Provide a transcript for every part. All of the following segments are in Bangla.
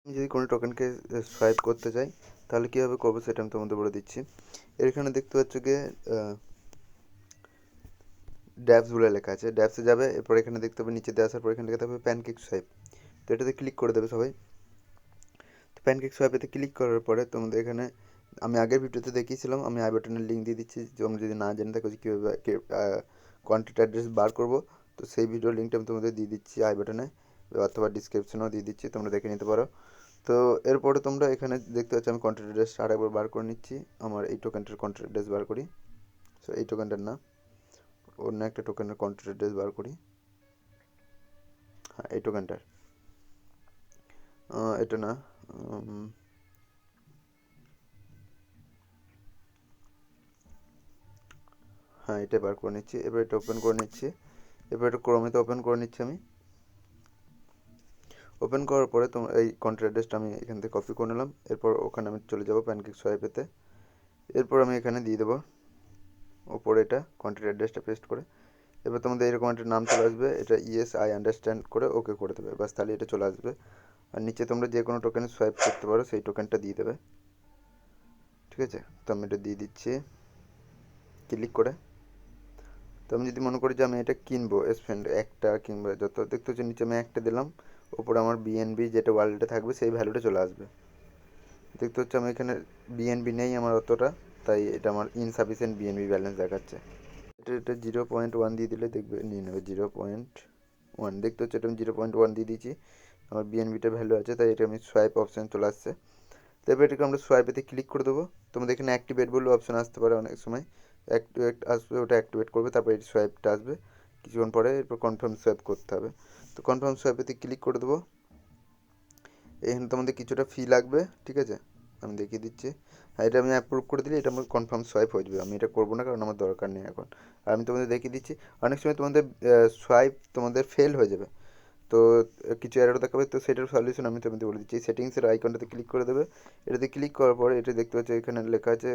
আমি যদি কোনো টোকেনকে সোয়াইপ করতে চাই তাহলে কীভাবে করবো সেটা আমি তোমাদের বলে দিচ্ছি। এখানে দেখতে পাচ্ছ গিয়ে ড্যাপস বলে লেখা আছে, ড্যাপসে যাবে, এরপর এখানে দেখতে হবে নিচেতে আসার পর এখানে লেখা থাকবে প্যানকেক সোয়াইপ। তো এটাতে ক্লিক করে দেবে সবাই। তো প্যানকেক সোয়াইপেতে ক্লিক করার পরে তোমাদের এখানে আমি আগের ভিডিওতে দেখিয়েছিলাম, আমি আই বাটনের লিঙ্ক দিয়ে দিচ্ছি, তোমরা যদি না জেনে থাকো যে কীভাবে কন্ট্যাক্ট অ্যাড্রেস বার করবো, তো সেই ভিডিওর লিঙ্কটা আমি তোমাদের দিয়ে দিচ্ছি আই বাটনে অথবা ডিসক্রিপশনেও দিয়ে দিচ্ছি, তোমরা দেখে নিতে পারো। তো এরপরে তোমরা এখানে দেখতে পাচ্ছ আমি কন্ট্যাক্ট অ্যাড্রেস আরেকবার বার করে নিচ্ছি। আমার এই টোকেনটার কন্ট্যাক্ট অ্যাড্রেস বার করি। সো এই টোকেনটার না, অন্য একটা টোকেনের কন্ট্যাক্ট অ্যাড্রেস বার করি। হ্যাঁ, এই টোকেনটার এটা না, হ্যাঁ এটা বার করে নিচ্ছি। এবার এটা ওপেন করে নিচ্ছি। এবার এটা ক্রোমেতে ওপেন করে নিচ্ছি আমি। ওপেন করার পরে তোমার এই কন্ট্যাক্ট অ্যাড্রেসটা আমি এখান থেকে কপি করে নিলাম। এরপর ওখানে আমি চলে যাব প্যানকেক সোয়াইপেতে। এরপর আমি এখানে দিয়ে দেবো ওপরে এটা কন্ট্যাক্ট অ্যাড্রেসটা পেস্ট করে। এবার তোমাদের এরকম একটা নাম চলে আসবে, এটা ইয়েস আই আন্ডারস্ট্যান্ড করে ওকে করে দেবে, বাস তাহলে এটা চলে আসবে। আর নিচে তোমরা যে কোনো টোকেন সোয়াইপ করতে পারো, সেই টোকেনটা দিয়ে দেবে। ঠিক আছে, তো আমি এটা দিয়ে দিচ্ছি ক্লিক করে। তো আমি যদি মনে করি যে আমি এটা কিনবো স্পেন্ড একটা কিংবা যত, দেখতে হচ্ছে নিচে আমি একটা দিলাম, ওপরে আমার বিএনবি যেটা ওয়ালেটে থাকবে সেই ভ্যালুটা চলে আসবে। দেখতে হচ্ছে আমি এখানে বিএনবি নেই আমার অতটা, তাই এটা আমার ইনসাফিসিয়েন্ট বিএনবি ব্যালেন্স দেখাচ্ছে। এটা 0.1 দিয়ে দিলে দেখবে নিয়ে নেবে 0.1। দেখতে হচ্ছে এটা আমি 0.1 দিয়ে দিয়েছি, আমার বিএনবিটা ভ্যালু আছে, তাই এটা আমি সোয়াইপ অপশান চলে আসছে। তো এবার এটাকে আমরা সোয়াইপেতে ক্লিক করে দেবো। তোমাদের এখানে অ্যাক্টিভেট বলে অপশান আসতে পারে অনেক সময়, অ্যাক্টিভেট আসবে, ওটা অ্যাক্টিভেট করবে, তারপর এই সোয়াইপটা আসবে কিছুক্ষণ পরে। এরপর কনফার্ম সোয়াইপ করতে হবে। তো কনফার্ম সোয়াইপেতে ক্লিক করে দেবো। এখানে তোমাদের কিছুটা ফি লাগবে, ঠিক আছে, আমি দেখিয়ে দিচ্ছি। হ্যাঁ, এটা আমি অ্যাপ্রুভ করে দিলে এটা আমার কনফার্ম সোয়াইপ হয়ে যাবে। আমি এটা করবো না কারণ আমার দরকার নেই এখন। আর আমি তোমাদের দেখিয়ে দিচ্ছি, অনেক সময় তোমাদের সোয়াইপ তোমাদের ফেল হয়ে যাবে, তো কিছু এরর দেখাবে, তো সেটার সলিউশন আমি তোমাদের বলে দিচ্ছি। সেটিংসের আইকনটাতে ক্লিক করে দেবে। এটাতে ক্লিক করার পরে এটা দেখতে পাচ্ছ এখানে লেখা আছে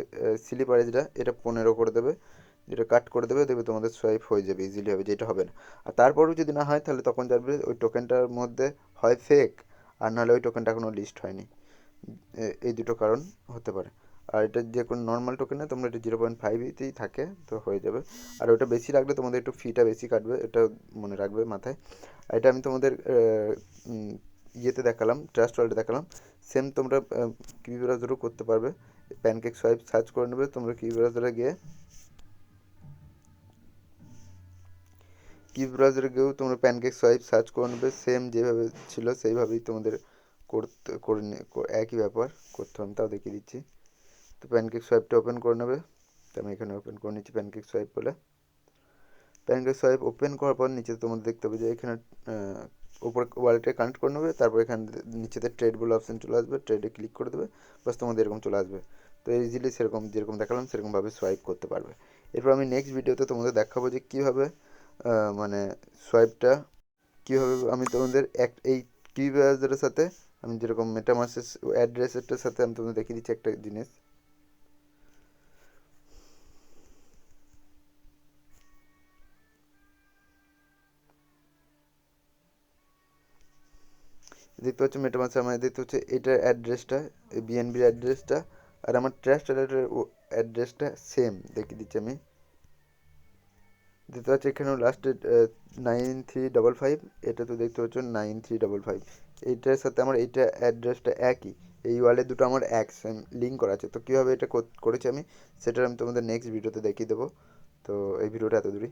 স্লিপারেজটা, এটা 15 করে দেবে, যেটা কাট করে দেবে, দেখবে তোমাদের সোয়াইপ হয়ে যাবে, ইজিলি হবে, যেটা হবে না। আর তারপরেও যদি না হয় তাহলে তখন জানবে ওই টোকেনটার মধ্যে হয় ফেক, আর নাহলে ওই টোকেনটা এখনও লিস্ট হয়নি। এই দুটো কারণ হতে পারে। আর এটা যে কোনো নর্মাল টোকেনে তোমরা এটা 0.5তেই থাকে, তো হয়ে যাবে। আর ওটা বেশি রাখলে তোমাদের একটু ফিটা বেশি কাটবে, এটা মনে রাখবে মাথায়। আর এটা আমি তোমাদের ইয়েতে দেখালাম, ট্রাস্ট ওয়ালেটে দেখালাম। সেম তোমরা কিউ ব্রাউজারও করতে পারবে। প্যানকেক সোয়াইপ সার্চ করে নেবে তোমরা কিউ ব্রাউজারে গিয়ে, কিউ ব্রাউজারে গিয়েও তোমরা প্যানকেক সোয়াইপ সার্চ করে নেবে, সেম যেভাবে ছিল সেইভাবেই তোমাদের করতে করে একই ব্যাপার করতে হবে, তাও দেখিয়ে দিচ্ছি। তো প্যানকেক সোয়াইপটা ওপেন করে নেবে। তো আমি এখানে ওপেন করে নিচ্ছি প্যানকেক সোয়াইপ বলে। প্যানকেক সোয়াইপ ওপেন করার পর নিচে তোমাদের দেখতে হবে যে এখানে উপরে ওয়ালেটে কানেক্ট করে নেবে, তারপর এখানে নিচেতে ট্রেড বলে অপশান চলে আসবে, ট্রেডে ক্লিক করে দেবে, বাস তোমাদের এরকম চলে আসবে। তো ইজিলি সেরকম যেরকম দেখালাম সেরকমভাবে সোয়াইপ করতে পারবে। এরপর আমি নেক্সট ভিডিওতে তোমাদের দেখাবো যে কীভাবে মানে সোয়াইপটা কীভাবে আমি তোমাদের এই কি ব্রাউজারের সাথে আমি যেরকম মেটামাসের অ্যাড্রেসেরটার সাথে আমি তোমাদের দেখিয়ে দিচ্ছি একটা জিনিস। দেখতে পাচ্ছ মেটামাসে আমার দেখতে হচ্ছে এটার অ্যাড্রেসটা, এই বিএনবির অ্যাড্রেসটা, আর আমার ট্রাস্ট ওয়ালেটের অ্যাড্রেসটা সেম দেখিয়ে দিচ্ছি আমি। দেখতে পাচ্ছ এখানেও লাস্টে 9355, এটা তো দেখতে পাচ্ছ 9355, এইটার সাথে আমার এইটা অ্যাড্রেসটা একই, এই ওয়ালেট দুটো আমার এক সেম লিঙ্ক করা আছে। তো কীভাবে এটা করেছি আমি সেটা আমি তোমাদের নেক্সট ভিডিওতে দেখিয়ে দেবো। তো এই ভিডিওটা এত দূরই।